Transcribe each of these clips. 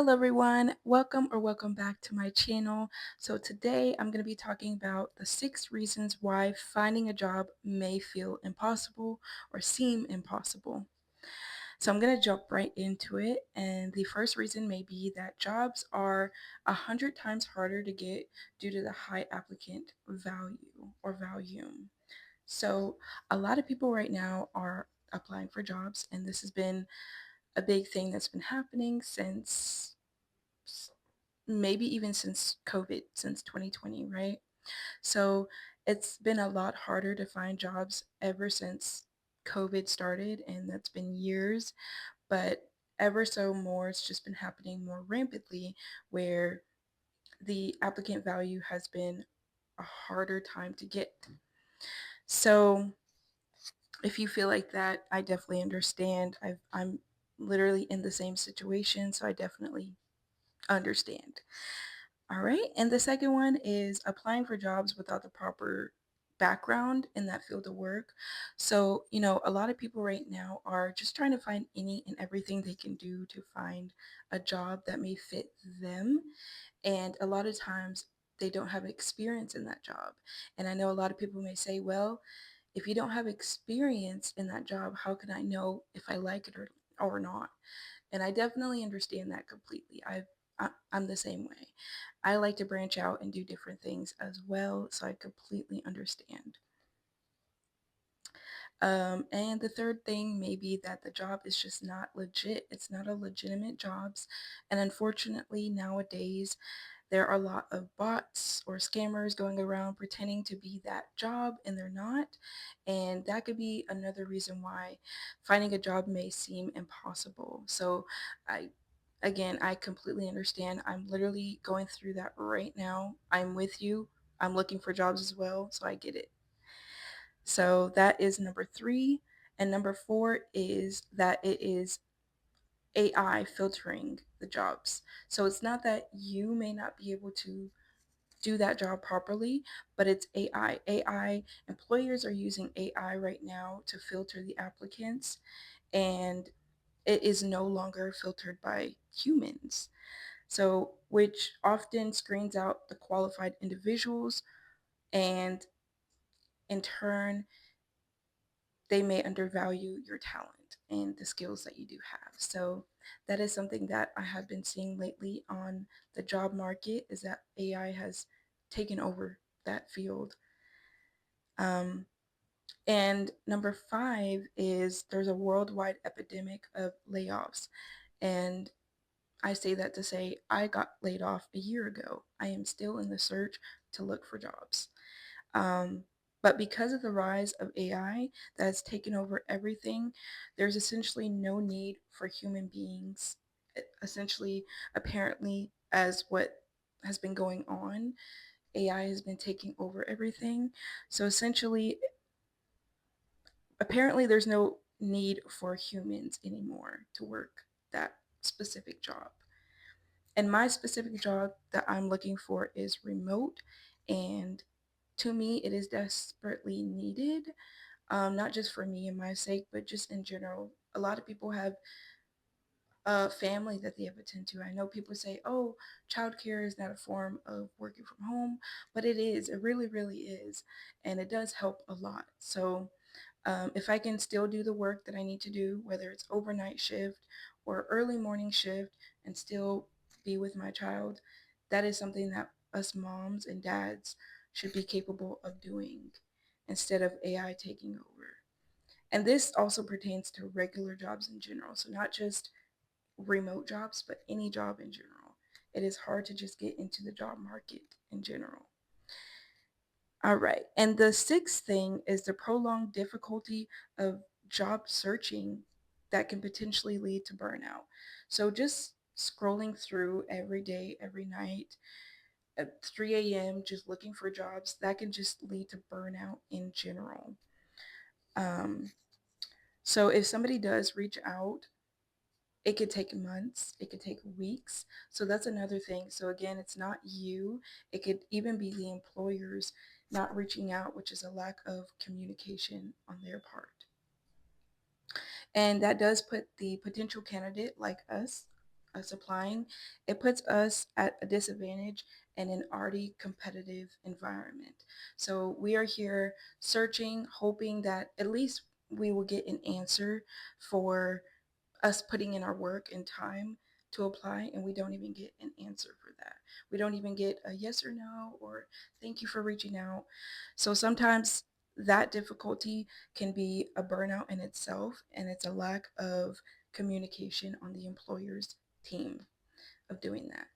Hello everyone, welcome back to my channel. So today I'm going to be talking about the 6 reasons why finding a job may feel impossible or seem impossible. So I'm going to jump right into it, and the first reason may be that jobs are 100 times harder to get due to the high applicant value or volume. So a lot of people right now are applying for jobs, and this has been a big thing that's been happening since maybe even since COVID, since 2020, right? So it's been a lot harder to find jobs ever since COVID started, and that's been years, but ever so more, it's just been happening more rampantly where the applicant value has been a harder time to get. So if you feel like that, I definitely understand. I'm literally in the same situation, so I definitely understand. All right. And the second one is applying for jobs without the proper background in that field of work. So, a lot of people right now are just trying to find any and everything they can do to find a job that may fit them. And a lot of times they don't have experience in that job. And I know a lot of people may say, well, if you don't have experience in that job, how can I know if I like it or not? And I definitely understand that completely. I'm the same way. I like to branch out and do different things as well, so I completely understand. And the third thing may be that the job is just not legit. It's not a legitimate jobs. And unfortunately, nowadays, there are a lot of bots or scammers going around pretending to be that job and they're not. And that could be another reason why finding a job may seem impossible. So I again, I completely understand. I'm literally going through that right now. I'm with you. I'm looking for jobs as well, so I get it. So that is number 3. And number 4 is that it is AI filtering the jobs. So it's not that you may not be able to do that job properly, but it's AI. Employers are using AI right now to filter the applicants, and it is no longer filtered by humans. So, which often screens out the qualified individuals, and in turn, they may undervalue your talent and the skills that you do have. So that is something that I have been seeing lately on the job market, is that AI has taken over that field. Um, and number 5 is there's a worldwide epidemic of layoffs. And I say that to say I got laid off a year ago. I am still in the search to look for jobs. Um, but because of the rise of AI that has taken over everything, there's essentially no need for human beings. Essentially, apparently, as what has been going on, AI has been taking over everything. So essentially, apparently, there's no need for humans anymore to work that specific job. And my specific job that I'm looking for is remote, and to me, it is desperately needed, not just for me and my sake, but just in general. A lot of people have a family that they have attend to. I know people say, oh, childcare is not a form of working from home, but it is. It really, really is. And it does help a lot. So if I can still do the work that I need to do, whether it's overnight shift or early morning shift, and still be with my child, that is something that us moms and dads should be capable of doing instead of AI taking over. And this also pertains to regular jobs in general. So not just remote jobs, but any job in general. It is hard to just get into the job market in general. All right. And the sixth thing is the prolonged difficulty of job searching that can potentially lead to burnout. So just scrolling through every day, every night at 3 a.m., just looking for jobs, that can just lead to burnout in general. Um, so if somebody does reach out, it could take months, it could take weeks. So that's another thing. So again, it's not you. It could even be the employers not reaching out, which is a lack of communication on their part. And that does put the potential candidate like us us applying, it puts us at a disadvantage in an already competitive environment. So we are here searching, hoping that at least we will get an answer for us putting in our work and time to apply, and we don't even get an answer for that. We don't even get a yes or no or thank you for reaching out. So sometimes that difficulty can be a burnout in itself, and it's a lack of communication on the employer's team of doing that.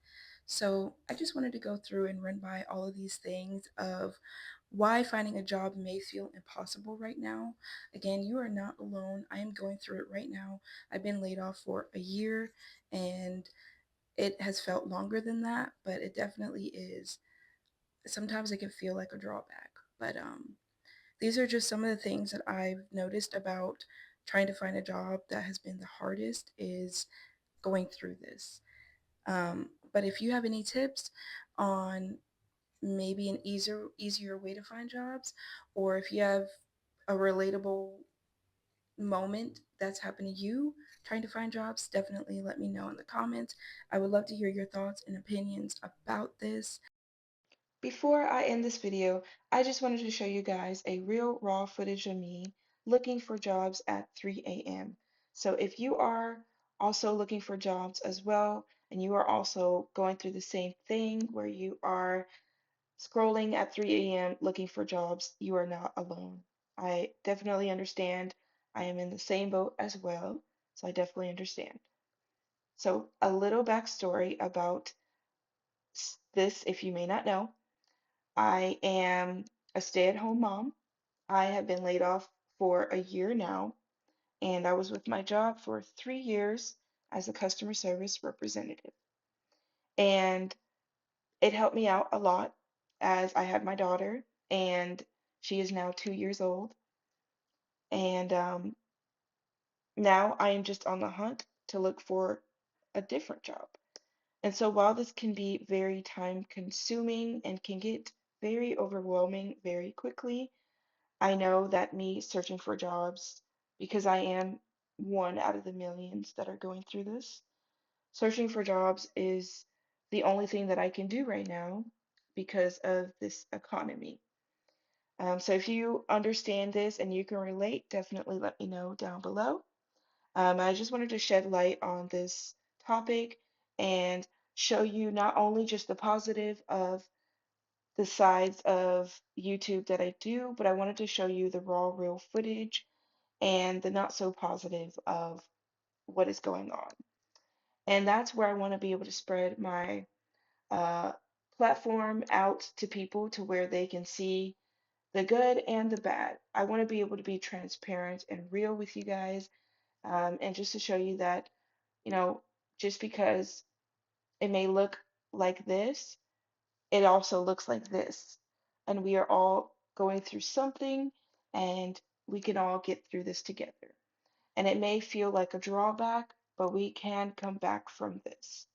So I just wanted to go through and run by all of these things of why finding a job may feel impossible right now. Again, you are not alone. I am going through it right now. I've been laid off for a year, and it has felt longer than that, but it definitely is. Sometimes it can feel like a drawback, but these are just some of the things that I've noticed about trying to find a job that has been the hardest is going through this. But if you have any tips on maybe an easier way to find jobs, or if you have a relatable moment that's happened to you trying to find jobs, definitely let me know in the comments. I would love to hear your thoughts and opinions about this. Before I end this video, I just wanted to show you guys a real raw footage of me looking for jobs at 3 a.m. So if you are also looking for jobs as well, and you are also going through the same thing where you are scrolling at 3 a.m. looking for jobs, you are not alone. I definitely understand. I am in the same boat as well, so I definitely understand. So, a little backstory about this, if you may not know. I am a stay-at-home mom. I have been laid off for a year now, and I was with my job for 3 years as a customer service representative. And it helped me out a lot as I had my daughter, and she is now 2 years old. And now I am just on the hunt to look for a different job. And so while this can be very time consuming and can get very overwhelming very quickly, I know that me searching for jobs, because I am one out of the millions that are going through this, searching for jobs is the only thing that I can do right now because of this economy. So if you understand this and you can relate, definitely let me know down below. I just wanted to shed light on this topic and show you not only just the positive of the sides of YouTube that I do, but I wanted to show you the raw, real footage and the not so positive of what is going on. And that's where I want to be able to spread my uh, platform out to people to where they can see the good and the bad. I want to be able to be transparent and real with you guys, and just to show you that, you know, just because it may look like this, it also looks like this. And we are all going through something, and we can all get through this together. And it may feel like a drawback, but we can come back from this.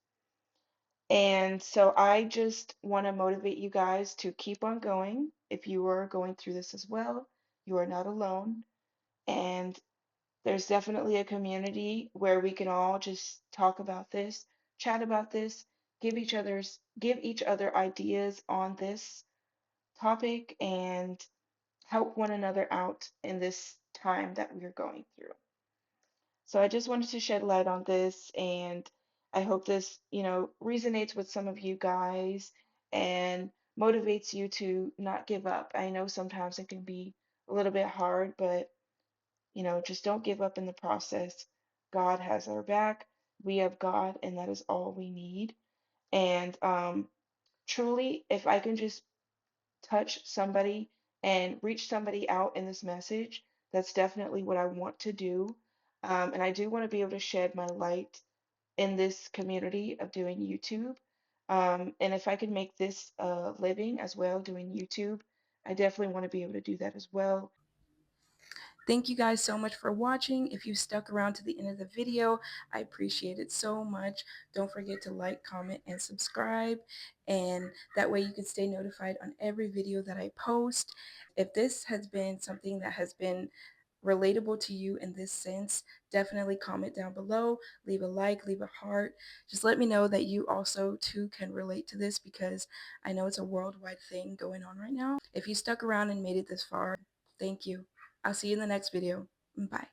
And so I just want to motivate you guys to keep on going. If you are going through this as well, you are not alone. And there's definitely a community where we can all just talk about this, chat about this, give each other ideas on this topic and help one another out in this time that we're going through. So I just wanted to shed light on this, and I hope this, resonates with some of you guys and motivates you to not give up. I know sometimes it can be a little bit hard, but just don't give up in the process. God has our back. We have God, and that is all we need. And truly, if I can just touch somebody and reach somebody out in this message, that's definitely what I want to do. And I do want to be able to shed my light in this community of doing YouTube. And if I can make this a living as well, doing YouTube, I definitely want to be able to do that as well. Thank you guys so much for watching. If you stuck around to the end of the video, I appreciate it so much. Don't forget to like, comment, and subscribe. And that way you can stay notified on every video that I post. If this has been something that has been relatable to you in this sense, definitely comment down below, leave a like, leave a heart. Just let me know that you also too can relate to this, because I know it's a worldwide thing going on right now. If you stuck around and made it this far, thank you. I'll see you in the next video. Bye.